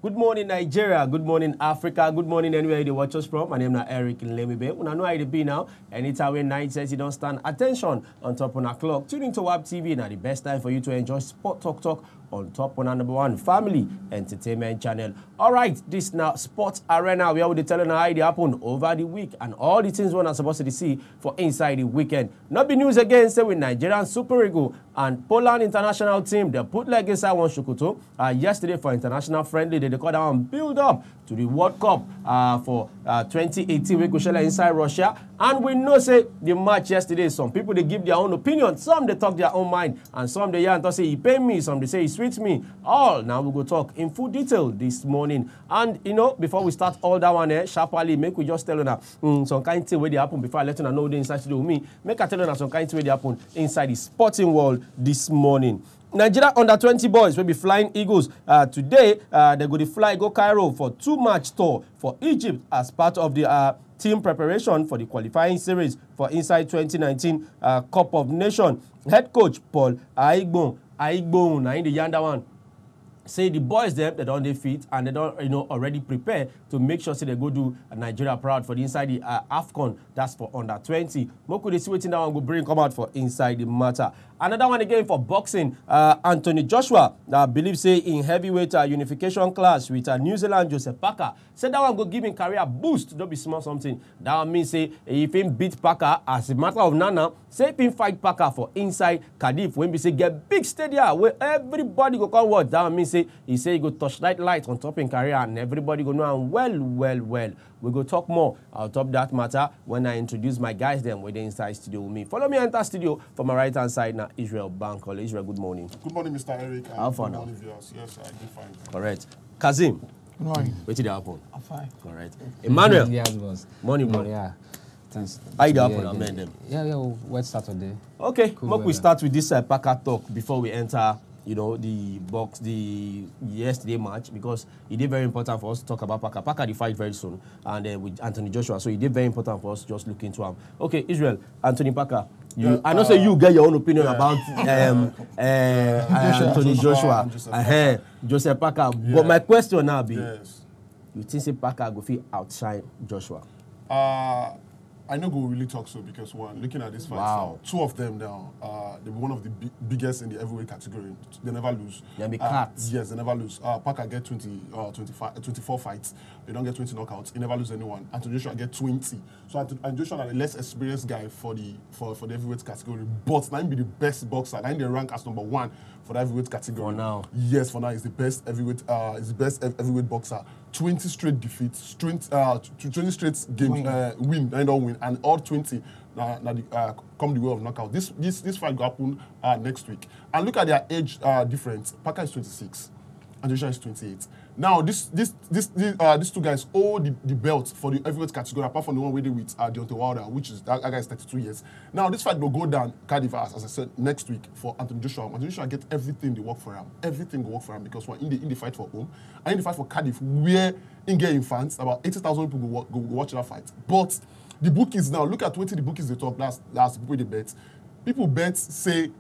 Good morning, Nigeria. Good morning, Africa. Good morning, anywhere you watch us from. My name is Eric Lemibe. Una know how it be now. Anytime when 9 says you don't stand attention on top on a clock. Tune into WAP TV. Now the best time for you to enjoy Sport Talk on top on our #1 family entertainment channel. All right, this now Sports Arena. We are with telling how it happened over the week and all the things we're not supposed to see for inside the weekend. Not be news again. Say with Nigerian Super Eagles and Poland international team. They put leg inside one Shukuto yesterday for international friendly. They call that one build up to the World Cup for 2018 we go share inside Russia. And we know say the match yesterday, some people they give their own opinion, some they talk their own mind, and some they and say he pay me, some they say he sweet me. All now we go talk in full detail this morning. And you know, before we start all that one sharply, make we just tell you now some kind of thing where they happen before I let you know the inside studio with me. Make I tell you now some kind of thing where they happen inside the sporting world this morning. Nigeria under 20 boys will be flying Eagles. Today, they're going to fly go Cairo for 2-match tour for Egypt as part of the team preparation for the qualifying series for inside 2019 Cup of Nations. Head coach Paul Aigbon, now in the yonder one, say the boys them they don't fit and they don't already prepare to make sure say they go do Nigeria proud for the inside the AFCON. That's for under 20. Moku they see waiting that one go bring come out for inside the matter. Another one again for boxing. Anthony Joshua believe say in heavyweight unification class with New Zealand Joseph Parker. Said that one go give him career boost. Don't be small something. That one means say if him beat Parker as a matter of nana, say if him fight Parker for inside Cardiff when we say get big stadium where everybody go come watch. That one means say he say he go touch that light on top in career and everybody go know and well. We go talk more on top that matter when I introduce my guys them with the inside studio with me. Follow me enter studio for my right hand side now. Israel Bankole. Israel, good morning. Good morning, Mr. Eric. How far now? Good morning, viewers. Yes, I did fine. Correct. Kazim. Good morning. What did happen? I'm fine. Correct. Emmanuel. Yeah, it was. Morning, bro. Yeah. Thanks. How you happen? Amen them. Yeah, wet Saturday. Okay, Cool we weather. start with this Parker talk before we enter, the yesterday match, because it is very important for us to talk about Parker. Parker the fight very soon, and with Anthony Joshua, so it is very important for us to just look into him. Okay, Israel, Anthony Parker. I know say you get your own opinion about Anthony Joshua, Joseph Parker. Yeah. But my question now be, Yes. you think say Parker go fit outshine Joshua? I know go really talk so because one, looking at this fight, Wow. two of them now, they were one of the biggest in the heavyweight category. They never lose. They be cats. Yes, they never lose. Parker get 24 fights. They don't get 20 knockouts. He never lose anyone. Anthony Joshua get 20. So Anthony Joshua is the less experienced guy for the heavyweight category. But now he be the best boxer. Now they rank as #1 for the heavyweight category. For now. Yes, for now he's the best heavyweight. Heavyweight boxer. 20 straight defeats, 20 straight games win, and don't win, and all 20 come the way of knockout. This fight will happen next week. And look at their age difference. Parker is 26, and Joshua is 28. Now these two guys hold the belt for the heavyweight category, apart from the one we did with Deontay Wilder, which is that guy is 32 years. Now this fight will go down Cardiff, as I said, next week for Anthony Joshua. Anthony Joshua get everything they work for him. Everything will work for him because we're in the fight for home, and in the fight for Cardiff, where in getting fans, about 80,000 people go watch that fight. But the bookies now, look at what the bookies they talk. That's the people they bet. People bet say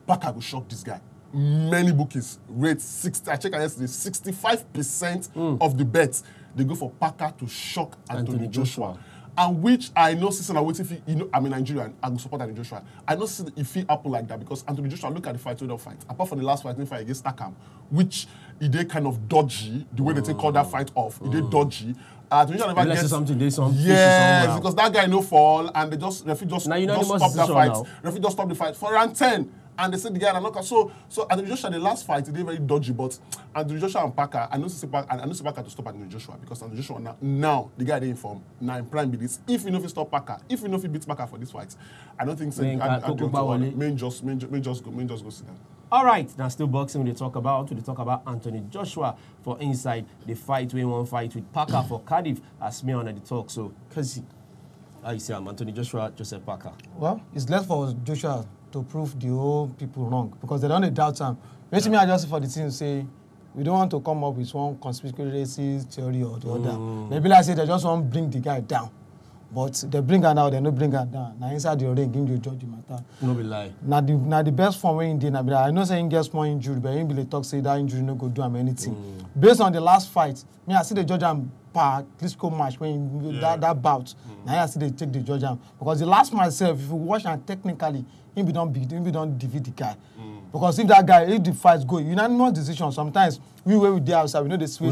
Parker will shock this guy. Many bookies rate 60. I checked yesterday. 65% of the bets they go for Parker to shock Anthony Joshua. And which I know, since I'm a Nigerian, I will support Anthony Joshua. I know if he happen like that because Anthony Joshua, look at the fight, apart from the last fight against Takam, which he did kind of dodgy, the way they call that fight off, he did dodgy. Anthony Joshua never gets something. Yes, because that guy no fall, and referee just stop the fight. Now. Referee just stop the fight for round 10. And they said the guy had a knockout. So Anthony Joshua, the last fight, he did very dodgy. But Anthony Joshua and Parker, I know Parker to stop Anthony Joshua because Anthony Joshua now the guy they inform now in prime minutes. If you know if he stop Parker, if you know if he beats Parker for this fight, I don't think so. Main just go sit down. All right, now still boxing. We talk about Anthony Joshua for inside the fight. We won't fight with Parker for Cardiff as me on the talk. So, cause how you say I'm Anthony Joshua, Joseph Parker. Well, it's left for Joshua to prove the whole people wrong because they don't doubt him. Basically, I just for the team say we don't want to come up with one conspiracy theory or the other. Maybe like I say they just want to bring the guy down. But they bring her down, they no bring her down. Now inside the ring, him dey judge the matter. No be lie. Now the best form wey him dey na be that I know say him get small injury, but him be dey talk say that injury no go do am anything. Based on the last fight, me I see the judge am per Klitschko match when that bout. Now I see they take the judge am because the last match sef, if you watch am technically, him be don defeat the guy. Because if the fight go unanimous decision, sometimes we wey we dey outside we know the switch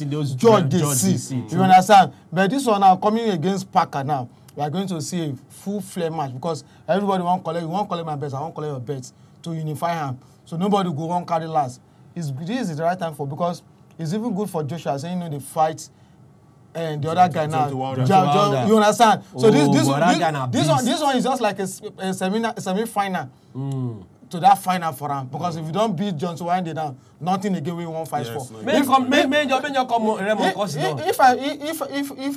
those judge dey see. You understand? But this one now coming against Parker now, we are going to see a full flare match because everybody wan collect my best, I wan collect your bets to unify am. So nobody go wan carry last. This is the right time for because it's even good for Joshua saying the fight and the other guy now. You understand? So this one is just like a semi-final. To that final for him because if you don't beat John Wilder down, nothing again we won't fight for. If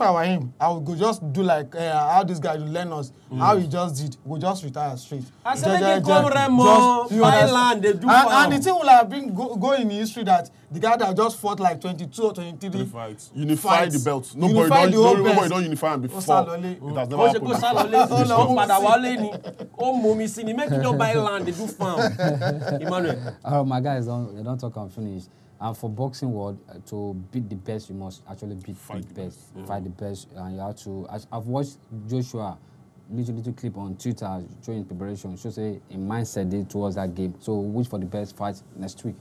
I were him, I would go just do like how this guy learn us, how he just did. We'll just retire straight. I said they come Remo, Thailand, they do and the thing will have been go in history that the guy that just fought like 22 or 23 fights. Unify the belts. Nobody don't unify him before. It has never happened. Make you don't buy land, they do farm. Emmanuel. My guys, they don't talk and finish. And for boxing world, to beat the best, you must actually beat the best. Fight the best. And you have to... I've watched Joshua, little clip on Twitter showing preparation. Shows a mindset towards that game. So wait for the best fight next week.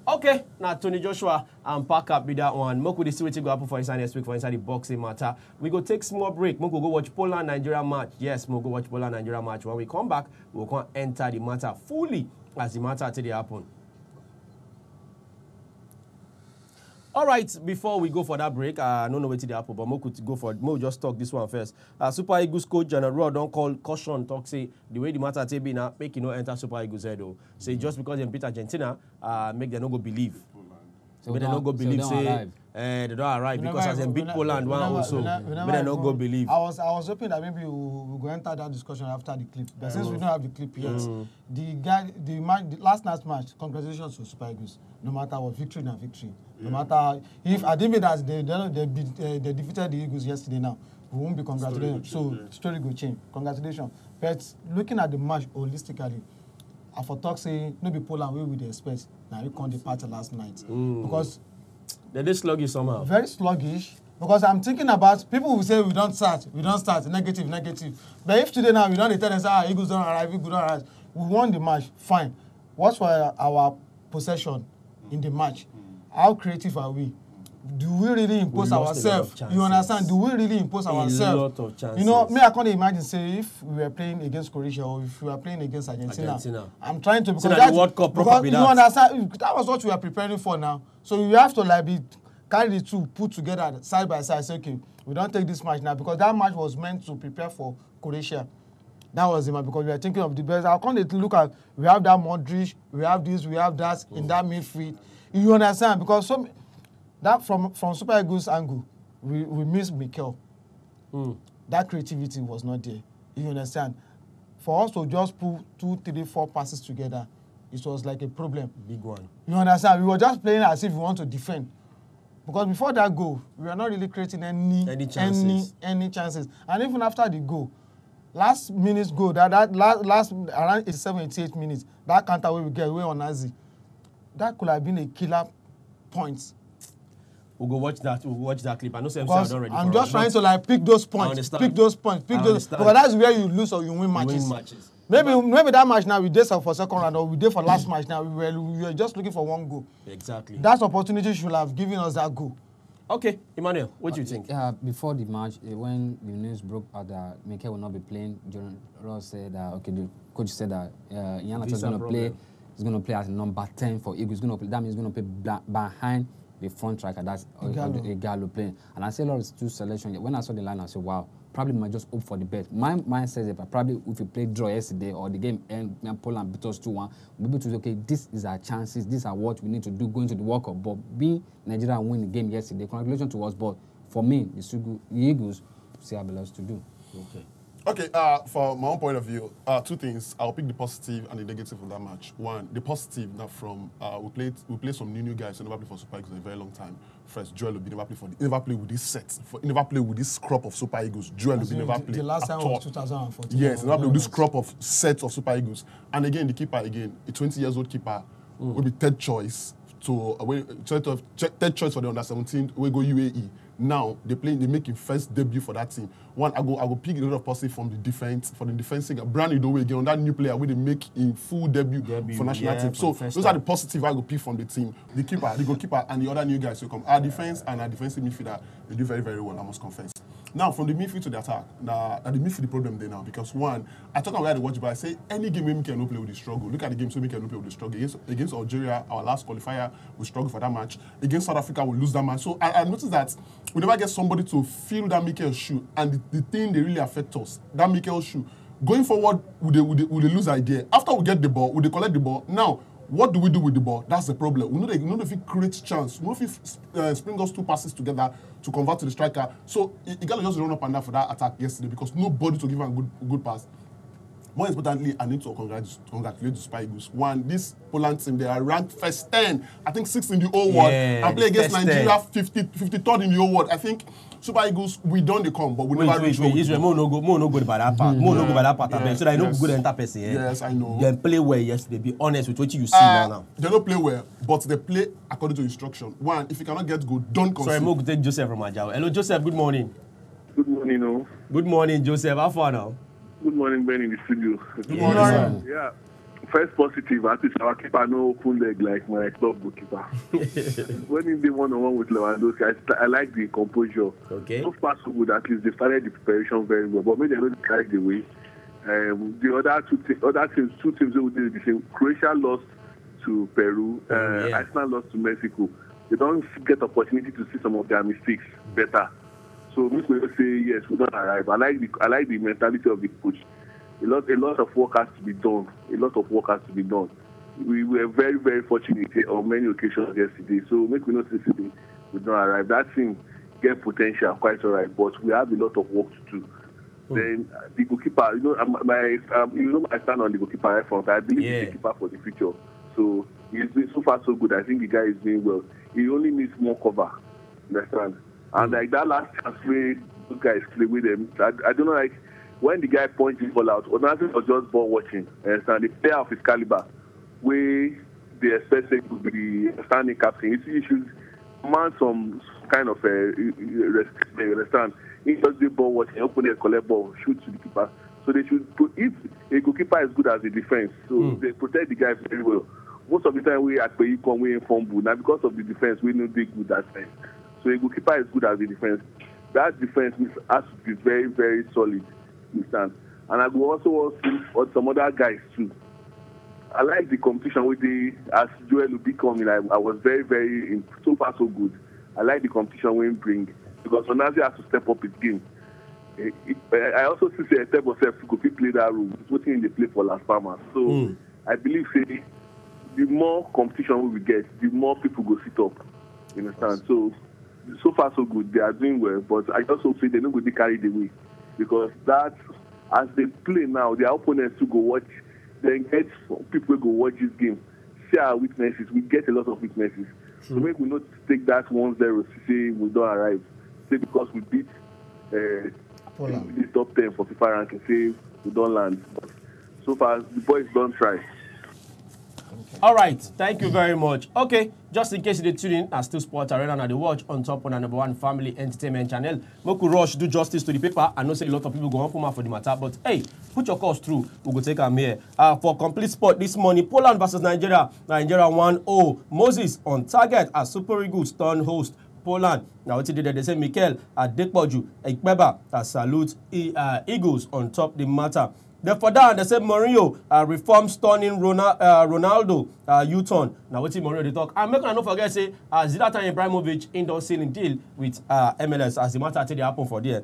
Okay, now Tony Joshua and pack up with that one. Moko see what go happen for inside next week for inside the boxing matter. We go take small break. Moko go watch Poland Nigeria match. Yes, Moko go watch Poland Nigeria match. When we come back, we'll come enter the matter fully as the matter till they happen. All right, before we go for that break, I don't know where to the apple, but Mo could go for it. Mo just talk this one first. Super Eagles coach General don't call caution, talk say the way the matter take be now, make you no enter Super Eagles head though. Say just because they beat Argentina, make them no go believe. So they don't go believe. Say they don't arrive because as they beat Poland one also, but they don't go believe. I was hoping that maybe we'll go enter that discussion after the clip, but since we don't have the clip yet, the last night's match, congratulations to Super Eagles. No matter what, victory na victory. No matter if I didn't mean that they defeated the Eagles yesterday now, we won't be congratulated. So story go change. Congratulations. But looking at the match holistically, I for talk say no be Poland we would expect. Now you can't depart last night because they sluggish somehow. Very sluggish. Because I'm thinking about people will say we don't start, negative. But if today now we don't tell them say Eagles don't arrive, Eagles don't arrive, we won the match, fine. What's for our possession in the match? How creative are we? Do we really impose ourselves? You understand? Do we really impose ourselves? A lot of chances. You know, me, I can't imagine, say, if we were playing against Croatia or if we were playing against Argentina. I'm trying to... Because that the World Cup because you understand, that was what we are preparing for now. So you have to like carry the two, put together side by side, say, okay, we don't take this match now because that match was meant to prepare for Croatia. That was it, because we are thinking of the best. How come they look at, we have that Modric, we have this, we have that in that midfield. You understand? Because that from Super Eagles angle, we miss Mikel. That creativity was not there. You understand? For us to just put 2, 3, 4 passes together, it was like a problem. Big one. You understand? We were just playing as if we want to defend. Because before that goal, we were not really creating any chances. And even after the goal, last minute's goal, that last around 87, 88 minutes, that counter where we get away on Nazi, that could have been a killer point. We'll go watch that. We'll watch that clip. I know I'm already. I'm just trying to like pick those points. Because that's where you lose or you win matches. Maybe that match now we did for second round or we did for last match now we were just looking for one goal. Exactly. That opportunity should have given us that goal. Okay, Emmanuel, what do you think? Before the match, when the news broke out that Mikel will not be playing, John Ross said that the coach said that Ian is going to play. He's going to play as number 10 for Eagles. That means he's going to play behind the front striker. That's Igalo playing. And I say a lot of two selections. When I saw the line, I said, wow, probably might just hope for the best. My mind says that probably if we play draw yesterday or the game and Poland beat us 2-1, we'll be able to say, okay, this is our chances. These are what we need to do going to the World Cup. But being Nigeria win the game yesterday, congratulations to us. But for me, the Eagles see our best to do. Okay. Okay, for my own point of view, two things. I'll pick the positive and the negative of that match. One, the positive that from we played some new guys who never played for Super Eagles in a very long time. First, Joel Obi never played with this set. Never played with this crop of Super Eagles. Joel Obi never played. The last time was 2014. Yes, never played with this crop of sets of Super Eagles. And again, the keeper a 20-year-old keeper will be third choice to third choice for the under-17. We go UAE. Now they making first debut for that team. One, I go pick a lot of positive from the defense for the defensive. Brand Idowu again on that new player where they make in full debut for national team. So those are the positive I go pick from the team. The keeper, the goalkeeper, and the other new guys who come. Our defense and our defensive midfielder, they do very, very well, I must confess. Now, from the midfield to the attack, the midfield the problem there now because one, I talk about the watch, but I say any game we can play with the struggle. Look at the games we can play with the struggle. Against Algeria, our last qualifier, we struggle for that match. Against South Africa, we lose that match. So I noticed that we never get somebody to fill that Mikel shoe, and the thing they really affect us, that Mikel shoe. Going forward, we lose idea. After we get the ball, we collect the ball. Now, what do we do with the ball? That's the problem. We know if it creates chance. We know if it spring us two passes together to convert to the striker. So he got to just run up and down for that attack yesterday because nobody to give him a good pass. More importantly, I need to congratulate the Super Eagles. One, this Poland team, they are ranked first 10. I think 6th in the whole world. And play against Nigeria, 53rd in the whole world. I think Super Eagles, we don't come, but we never reach. Israel, more no go by that part. More no go by that part. So I know good enter person. Yes, I know. They play well yesterday. Be honest with what you see now. They don't play well, but they play according to instruction. One, if you cannot get good, don't concede. Sorry, Mo, take Joseph from Ajao. Hello, Joseph. Good morning. Good morning, no. Good morning, Joseph. How far now? Good morning, Ben in the studio. Good morning. Yeah. First positive, at least our keeper no open leg like my club goalkeeper. When he did one-on-one with Lewandowski, I like the composure. Okay. So far so good. At least they started the preparation very well, but maybe they don't carry the way. The other two teams who did the same. Croatia lost to Peru. Iceland lost to Mexico. They don't get opportunity to see some of their mistakes better. So we will say yes, we don't arrive. I like the mentality of the coach. A lot of work has to be done. We were very, very fortunate on many occasions yesterday. So make we not say today we don't arrive. That team get potential, quite all right, but we have a lot of work to do. Then the goalkeeper, my stand on the goalkeeper right front. I believe he's the keeper for the future. So he's doing so far so good. I think the guy is doing well. He only needs more cover. Understand? And like that last chance where those guys play with them, I don't know, like when the guy points his ball out, Onazi was just ball watching. And the player of his caliber, where they expect him to be the standing captain, he should command some kind of respect. Understand? He just the ball watching, open it, collect ball, shoot to the keeper. So they should put, if a goalkeeper is good as a defense, so they protect the guy very well. Most of the time we at you come we fumble. Now because of the defense, we know they good that time. So a goalkeeper is good as a defense. That defense has to be very, very solid. Understand? And I will also see some other guys too. I like the competition with as Joel will be coming. I was very, very so far so good. I like the competition we bring because Onazi has to step up his game. I also see a step of self to play that role. It's what in the play for Las Palmas. So I believe the more competition we will get, the more people go sit up. You understand? So far so good. They are doing well, but I also say they're not going to be carried away because that as they play now, their opponents to go watch, then get people go watch this game, see our weaknesses. We get a lot of weaknesses. So maybe we not take that 1-0 to say we don't arrive. Say because we beat the top 10 for FIFA ranking, say we don't land. But so far, the boys don't try. All right, thank you very much. Okay, just in case you did tune in, as Still Sports Arena and the watch on top on the #1 family entertainment channel. Moku Rush do justice to the paper. I know say a lot of people go on for the matter, but hey, put your calls through. We go take them here. For complete sport this morning, Poland versus Nigeria. Nigeria 1-0. Moses on target as Super Eagles turn host Poland. Now what did they say? Mikel Adekpoju Ekpeba salute Eagles on top the matter. Then for that, they said Mourinho reform stunning Ronaldo U-turn. Now what Mourinho they talk. I'm not forget say Zlatan Ibrahimovic indoor ceiling deal with MLS as the matter they happen for there.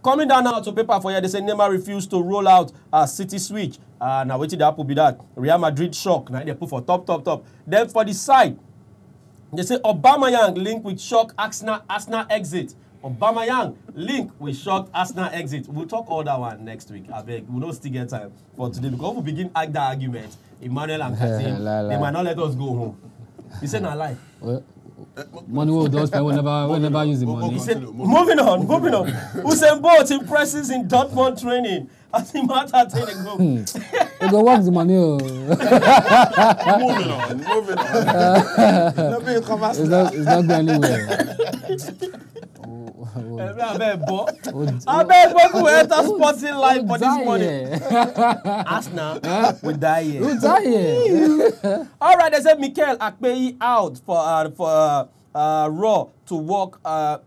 Coming down now to paper for here, they say Neymar refused to roll out City switch. Now what did happen be that? Real Madrid shock. Now they put for top. Then for the side, they say Aubameyang linked with shock Arsenal exit. Aubameyang link with shocked Arsenal exit. We'll talk all that one next week. I beg. We'll not still get time for today because we begin that argument. Emmanuel and Katim, they might not let us go home. You said not lie. Well, money will do spend whenever use the money. He said, moving on. Usain Bolt impresses in Dortmund training. As he matter take the go. You go work the money. Moving on. It's not It's not going anywhere. I beg who enter Sporting Life for this morning. Arsenal will die here. Who die here? All right, they said Mikel Akpeyi out for Raw to work.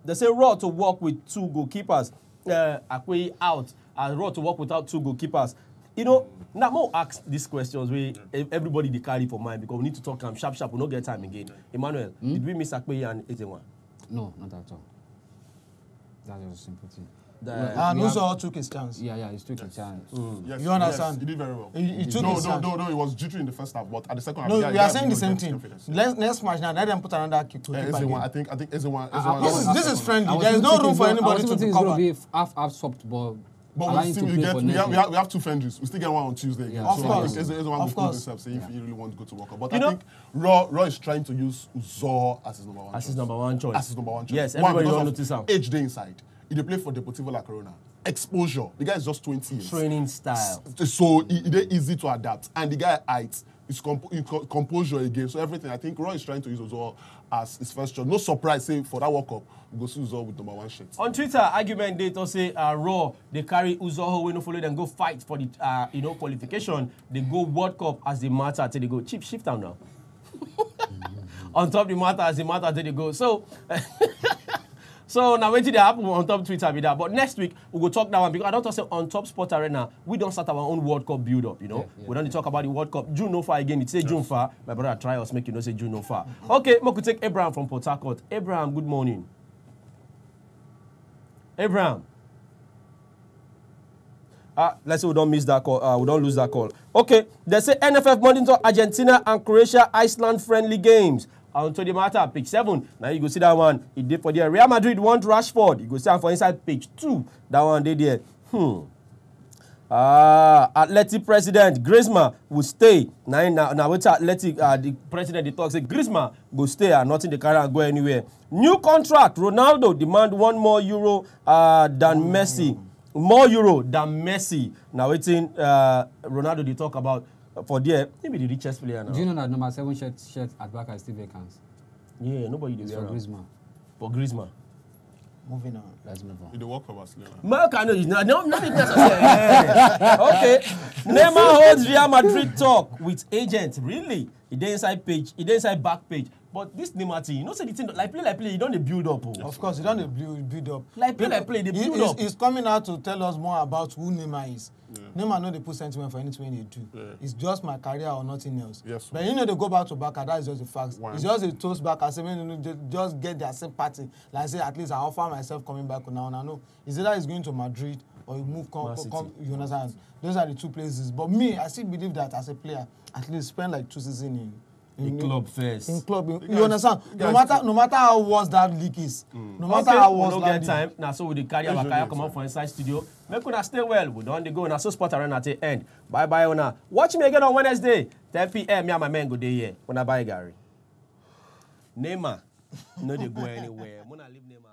They say Raw to work with 2 goalkeepers. Akpeyi out. Raw to work without 2 goalkeepers. You know, now I'm going to ask these questions where everybody they carry for mind because we need to talk sharp. We don't get time again. Emmanuel, did we miss Akpeyi and Ezenwa? No, not at all. That was a simple thing. And also took his chance. Yeah, he took a chance. Yes, You understand? Yes, he did very well. He took his chance. No, it was jittery in the first half, but at the second half, No, yeah, we yeah, are saying the same thing. confidence. Next match now, let them put another kick to keep Ezewan, again. I think Ezewan. This is friendly. I was There is no thinking room for it's anybody gonna- to I was cover. thinking it's going to be half soft ball. But allowing we to still play get for we next week. have 2 friendlies. We still get one on Tuesday again. Of so course. I think Ezewan will Of prove course. himself, say if he really wants to go to World Cup. But You I know- think Raw is trying to use Uzor as his number one. As his number one choice. As his number one choice. Yes, One, everybody because don't of notice him. age day inside. He play for Deportivo La Corona. Exposure. The guy is just 20 years. Training style. So it's easy to adapt. And the guy height, his composure again. So everything. I think Roy is trying to use Uzor as his first choice. No surprise, say for that World Cup, we go see Uzor with number 1 shirt. On Twitter, argument they to say Raw they carry Uzoho we no follow them go fight for the qualification. They go World Cup as the matter till they go. Chief shift down now. On top the matter as the matter till they go. So so now wait till they happen on top Twitter with that. But next week we go talk that one because I don't say on Top Sport Arena we don't start our own World Cup build up. We don't talk about the World Cup. June no far again. It say June far. My brother try us make you know say June no far. Okay, we could take Abraham from Port Harcourt. Abraham, good morning. Abraham. Let's say we don't miss that call. We don't lose that call. Okay. They say NFF monitor Argentina and Croatia Iceland friendly games. On to the matter, page 7. Now you go see that one. It did for there. Real Madrid want Rashford. You go see for inside page 2. That one they there. Athletic president Griezmann will stay. Now wait Athletic the president they talk say Griezmann go stay and nothing they carry and go anywhere. New contract. Ronaldo demand €1 more than Messi. More euro than Messi. Now waiting Ronaldo they talk about for there. Maybe the richest player now. Do you know that number 7 shirt at back is still vacant? Yeah, nobody It's dey for wear am. Griezmann. For Griezmann. Moving on. Let's move on. In the World Cup, Barcelona. Mark, I know he's not. No, okay. Neymar holds Real Madrid talk with agent. Really? He dey inside page. He dey inside back page. But this Neymar thing, you know, say the thing like play, he don't dey build up. Oh. Of course, he don't build up. Like play, they build up. He's coming out to tell us more about who Neymar is. Neymar no dey put sentiment for anything they do. It's just my career or nothing else. Yes, But you know they go back to Barca, that is just a fact. One. It's just a toast back. I say, just get their sympathy. Like I say, at least I offer myself coming back now. And I know it's either he's going to Madrid or he move you understand? Those are the 2 places. But me, I still believe that as a player, at least spend like 2 seasons in club first. In club, guys- you understand? guys- No matter how worse that league is, no matter Okay, how we worse don't that get league. time. Now, so we the carry our carrier come out for inside studio. Make una stay well. We don't go. Now, so Sport Arena at the end. Bye bye, una. Watch me again on Wednesday, 10 p.m. Me and my man go there here. When I buy Gary. Neymar, no they go anywhere. Mona leave Neymar.